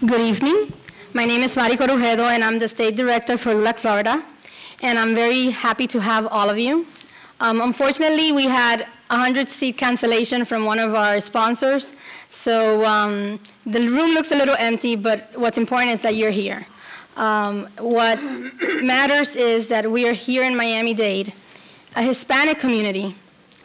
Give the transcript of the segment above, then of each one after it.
Good evening. My name is Corugedo, and I'm the State Director for LULAC, Florida. And I'm very happy to have all of you. Unfortunately, we had 100-seat cancellation from one of our sponsors. So the room looks a little empty, but what's important is that you're here. What matters is that we are here in Miami-Dade, a Hispanic community.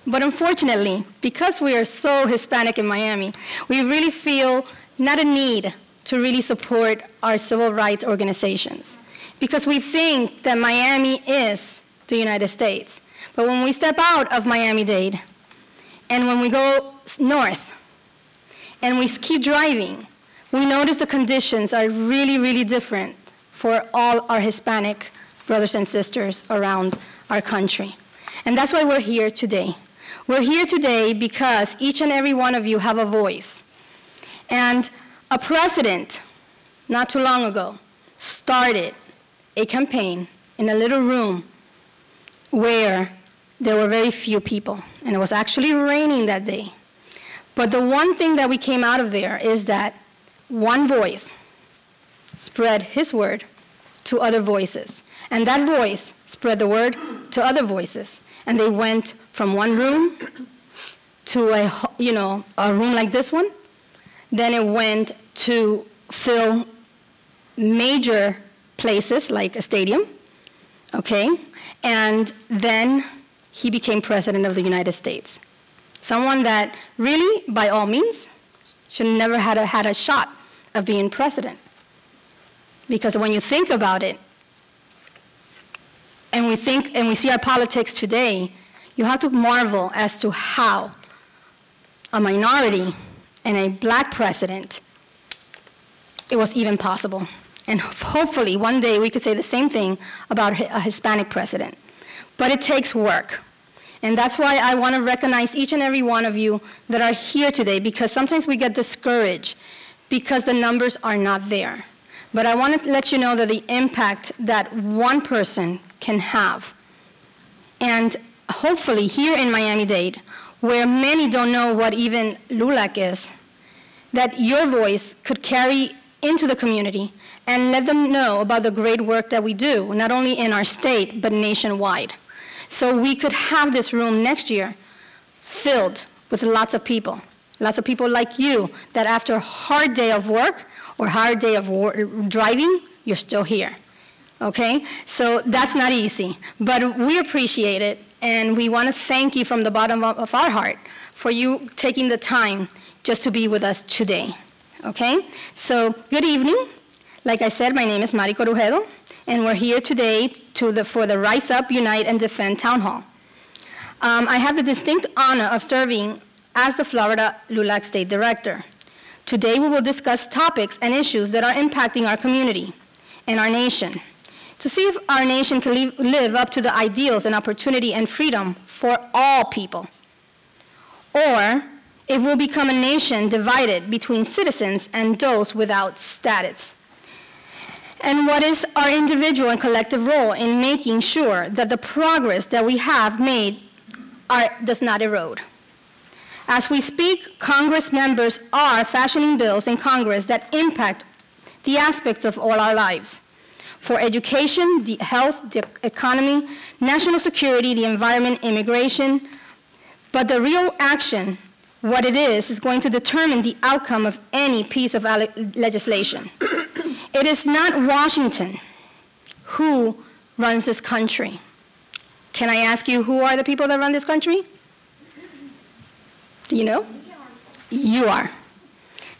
But unfortunately, because we are so Hispanic in Miami, we really feel not a need to really support our civil rights organizations, because we think that Miami is the United States. But when we step out of Miami-Dade, and when we go north, and we keep driving, we notice the conditions are really, really different for all our Hispanic brothers and sisters around our country. And that's why we're here today. We're here today because each and every one of you have a voice. And a president, not too long ago, started a campaign in a little room where there were very few people, and it was actually raining that day. But the one thing that we came out of there is that one voice spread his word to other voices, and that voice spread the word to other voices, and they went from one room to a room like this one. Then it went to fill major places like a stadium, okay? And then he became president of the United States. Someone that really, by all means, should never had a shot of being president. Because when you think about it, and we see our politics today, you have to marvel as to how a minority and a black president, it was even possible. And hopefully one day we could say the same thing about a Hispanic president. But it takes work. And that's why I want to recognize each and every one of you that are here today, because sometimes we get discouraged because the numbers are not there. But I want to let you know that the impact that one person can have, and hopefully here in Miami-Dade, where many don't know what even LULAC is, that your voice could carry into the community and let them know about the great work that we do, not only in our state, but nationwide. So we could have this room next year filled with lots of people like you, that after a hard day of work or hard day of driving, you're still here, okay? So that's not easy, but we appreciate it, and we want to thank you from the bottom of our heart for you taking the time just to be with us today, okay? So good evening. Like I said, my name is Corugedo, and we're here today for the Rise Up, Unite, and Defend Town Hall. I have the distinct honor of serving as the Florida LULAC State Director. Today we will discuss topics and issues that are impacting our community and our nation, to see if our nation can live up to the ideals and opportunity and freedom for all people, or if we'll become a nation divided between citizens and those without status. And what is our individual and collective role in making sure that the progress that we have made does not erode? As we speak, Congress members are fashioning bills in Congress that impact the aspects of all our lives. For education, the health, the economy, national security, the environment, immigration. But the real action, what it is going to determine the outcome of any piece of legislation. It is not Washington who runs this country. Can I ask you, who are the people that run this country? Do you know? You are.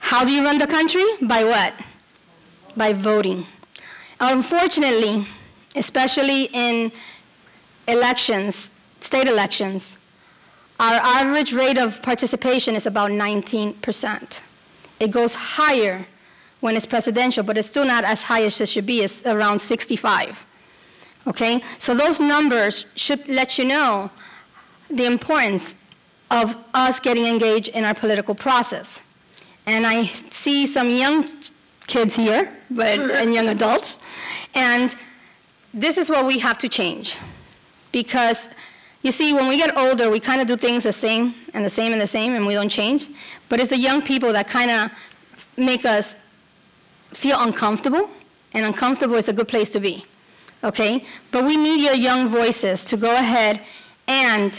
How do you run the country? By what? By voting. Unfortunately, especially in elections, state elections, our average rate of participation is about 19%. It goes higher when it's presidential, but it's still not as high as it should be. It's around 65, okay? So those numbers should let you know the importance of us getting engaged in our political process. And I see some young kids here, and young adults, and this is what we have to change. Because you see, when we get older, we kind of do things the same and the same and the same, and we don't change. But it's the young people that kind of make us feel uncomfortable, and uncomfortable is a good place to be, okay? But we need your young voices to go ahead and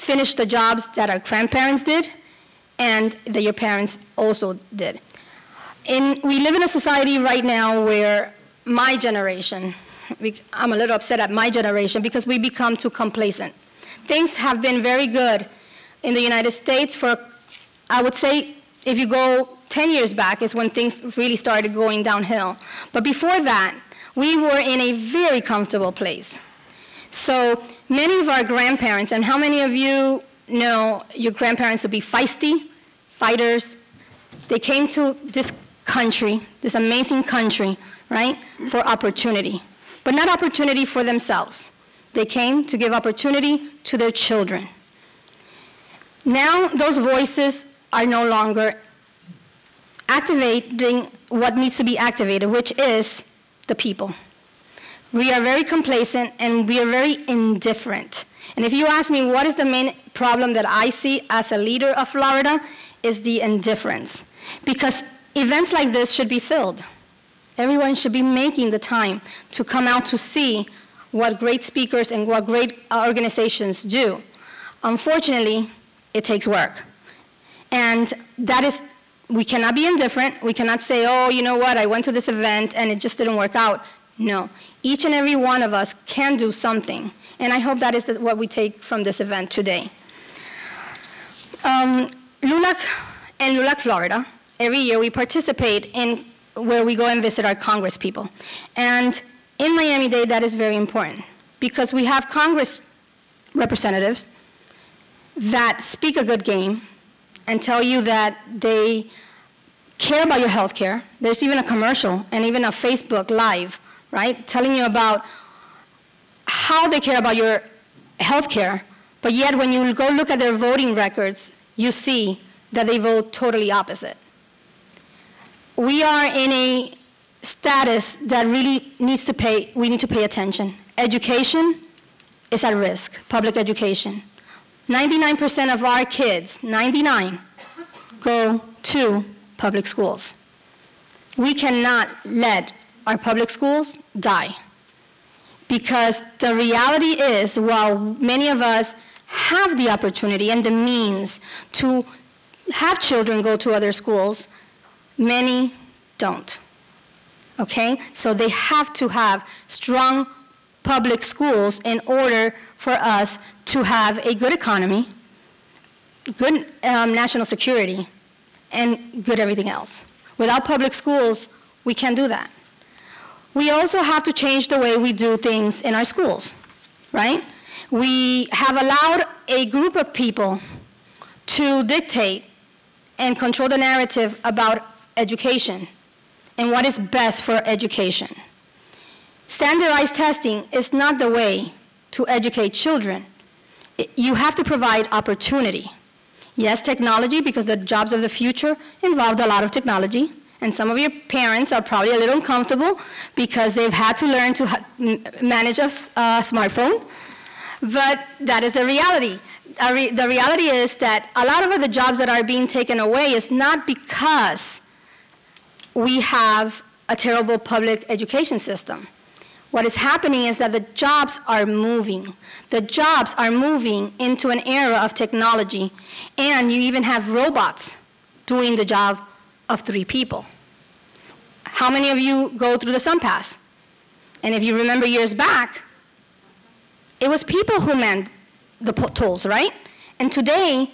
finish the jobs that our grandparents did and that your parents also did. We live in a society right now where my generation, I'm a little upset at my generation because we become too complacent. Things have been very good in the United States for, I would say, if you go 10 years back, it's when things really started going downhill. But before that, we were in a very comfortable place. So many of our grandparents, and how many of you know your grandparents to be feisty, fighters? They came to this country, this amazing country, right, for opportunity. But not opportunity for themselves. They came to give opportunity to their children. Now those voices are no longer activating what needs to be activated, which is the people. We are very complacent and we are very indifferent. And if you ask me what is the main problem that I see as a leader of Florida, is the indifference. Because events like this should be filled. Everyone should be making the time to come out to see what great speakers and what great organizations do. Unfortunately, it takes work. And that is, we cannot be indifferent. We cannot say, oh, you know what, I went to this event and it just didn't work out. No, each and every one of us can do something. And I hope that is what we take from this event today. LULAC and LULAC Florida, every year we participate in where we go and visit our Congress people. And in Miami-Dade, that is very important because we have Congress representatives that speak a good game and tell you that they care about your health care. There's even a commercial and even a Facebook Live, right, telling you about how they care about your health care, but yet when you go look at their voting records, you see that they vote totally opposite. We are in a status that really we need to pay attention. Education is at risk, public education. 99% of our kids, 99, go to public schools. We cannot let our public schools die. Because the reality is, while many of us have the opportunity and the means to have children go to other schools, many don't. Okay? So they have to have strong public schools in order for us to have a good economy, good national security, and good everything else. Without public schools, we can't do that. We also have to change the way we do things in our schools, right? We have allowed a group of people to dictate and control the narrative about education and what is best for education. Standardized testing is not the way to educate children. You have to provide opportunity. Yes, technology, because the jobs of the future involved a lot of technology. And some of your parents are probably a little uncomfortable because they've had to learn to manage a smartphone. But that is a reality. The reality is that a lot of the jobs that are being taken away is not because we have a terrible public education system. What is happening is that the jobs are moving. The jobs are moving into an era of technology, and you even have robots doing the job of 3 people. How many of you go through the SunPass? And if you remember years back, it was people who manned the tolls, right? And today,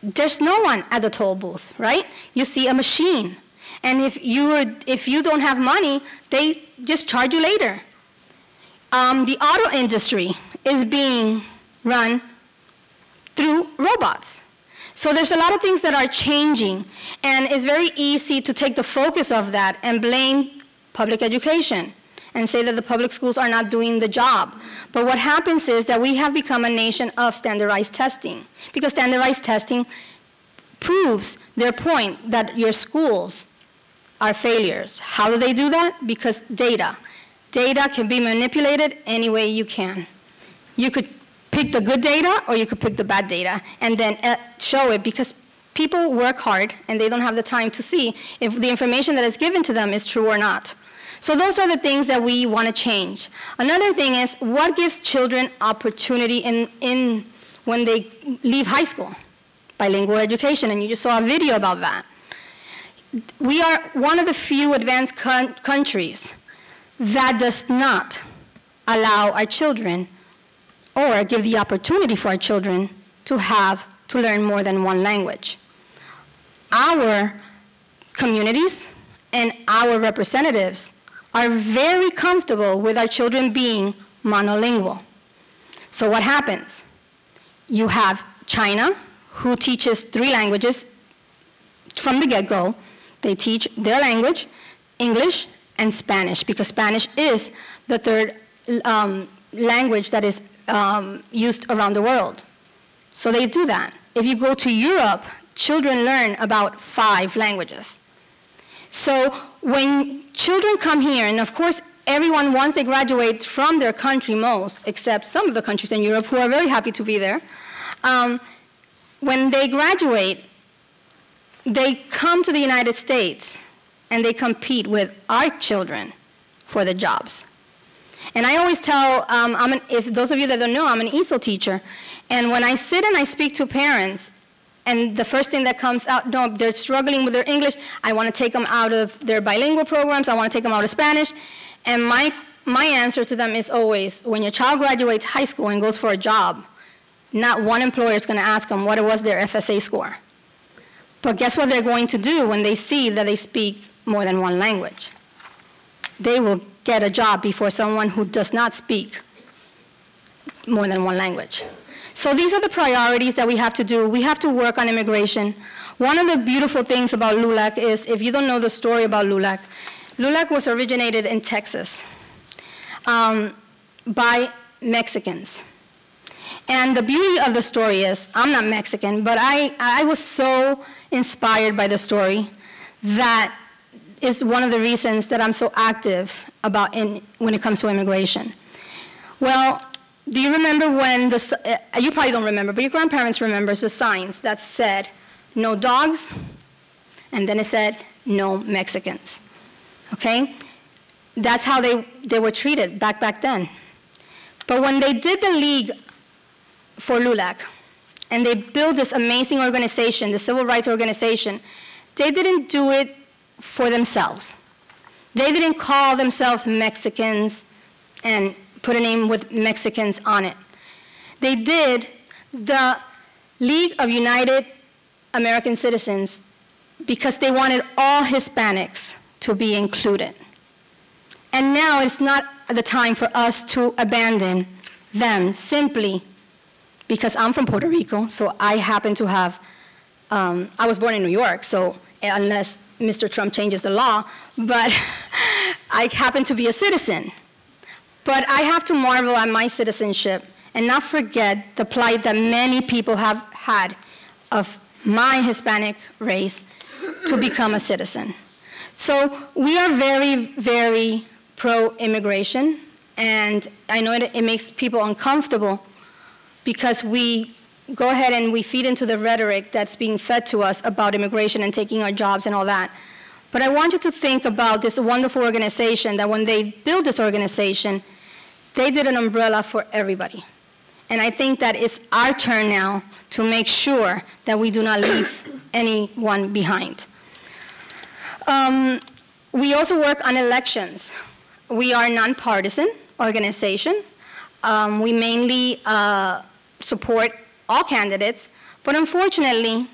there's no one at the toll booth, right? You see a machine. And if you don't have money, they just charge you later. The auto industry is being run through robots. So there's a lot of things that are changing, and it's very easy to take the focus of that and blame public education and say that the public schools are not doing the job. But what happens is that we have become a nation of standardized testing, because standardized testing proves their point that your schools are failures. How do they do that? Because data. Data can be manipulated any way you can. You could pick the good data or you could pick the bad data and then show it, because people work hard and they don't have the time to see if the information that is given to them is true or not. So those are the things that we want to change. Another thing is, what gives children opportunity when they leave high school? Bilingual education, and you just saw a video about that. We are one of the few advanced countries that does not allow our children or give the opportunity for our children to learn more than one language. Our communities and our representatives are very comfortable with our children being monolingual. So what happens? You have China, who teaches 3 languages from the get-go. They teach their language, English, and Spanish, because Spanish is the 3rd language that is used around the world. So they do that. If you go to Europe, children learn about 5 languages. So when children come here, and of course everyone, once they graduate from their country, most, except some of the countries in Europe who are very happy to be there, when they graduate, they come to the United States and they compete with our children for the jobs. And I always tell, if those of you that don't know, I'm an ESOL teacher. And when I sit and I speak to parents, and the first thing that comes out, no, they're struggling with their English, I want to take them out of their bilingual programs, I want to take them out of Spanish. And my answer to them is always, when your child graduates high school and goes for a job, not one employer is going to ask them what was their FSA score. But guess what they're going to do when they see that they speak more than one language? They will get a job before someone who does not speak more than one language. So these are the priorities that we have to do. We have to work on immigration. One of the beautiful things about LULAC is, if you don't know the story about LULAC, LULAC was originated in Texas by Mexicans. And the beauty of the story is, I'm not Mexican, but I was so inspired by the story that is one of the reasons that I'm so active when it comes to immigration. Well, do you remember when you probably don't remember, but your grandparents remember the signs that said, no dogs, and then it said, no Mexicans, okay? That's how they were treated back then. But when they did the League for LULAC, and they built this amazing organization, the civil rights organization, they didn't do it for themselves. They didn't call themselves Mexicans and put a name with Mexicans on it. They did the League of United American Citizens because they wanted all Hispanics to be included. And now it's not the time for us to abandon them simply because I'm from Puerto Rico, so I happen to have, I was born in New York, so unless Mr. Trump changes the law, but I happen to be a citizen. But I have to marvel at my citizenship and not forget the plight that many people have had of my Hispanic race to become a citizen. So we are very, very pro-immigration, and I know it makes people uncomfortable because we go ahead and we feed into the rhetoric that's being fed to us about immigration and taking our jobs and all that. But I want you to think about this wonderful organization that when they built this organization, they did an umbrella for everybody. And I think that it's our turn now to make sure that we do not leave anyone behind. We also work on elections. We are a nonpartisan organization. We mainly support all candidates, but unfortunately,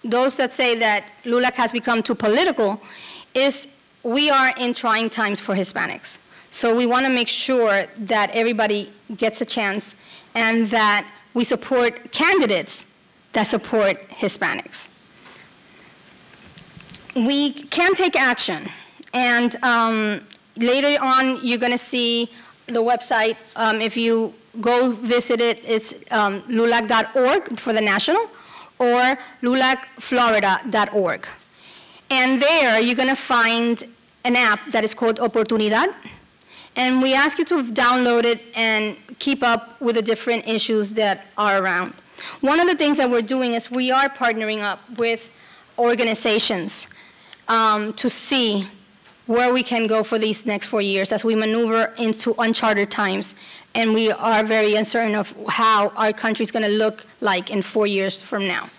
those that say that LULAC has become too political is we are in trying times for Hispanics. So we want to make sure that everybody gets a chance and that we support candidates that support Hispanics. We can take action, and later on you're going to see the website. If you go visit it, it's lulac.org for the national, or lulacflorida.org. And there you're going to find an app that is called Oportunidad. And we ask you to download it and keep up with the different issues that are around. One of the things that we're doing is we are partnering up with organizations to see where we can go for these next 4 years as we maneuver into uncharted times, and we are very uncertain of how our country is going to look like in 4 years from now.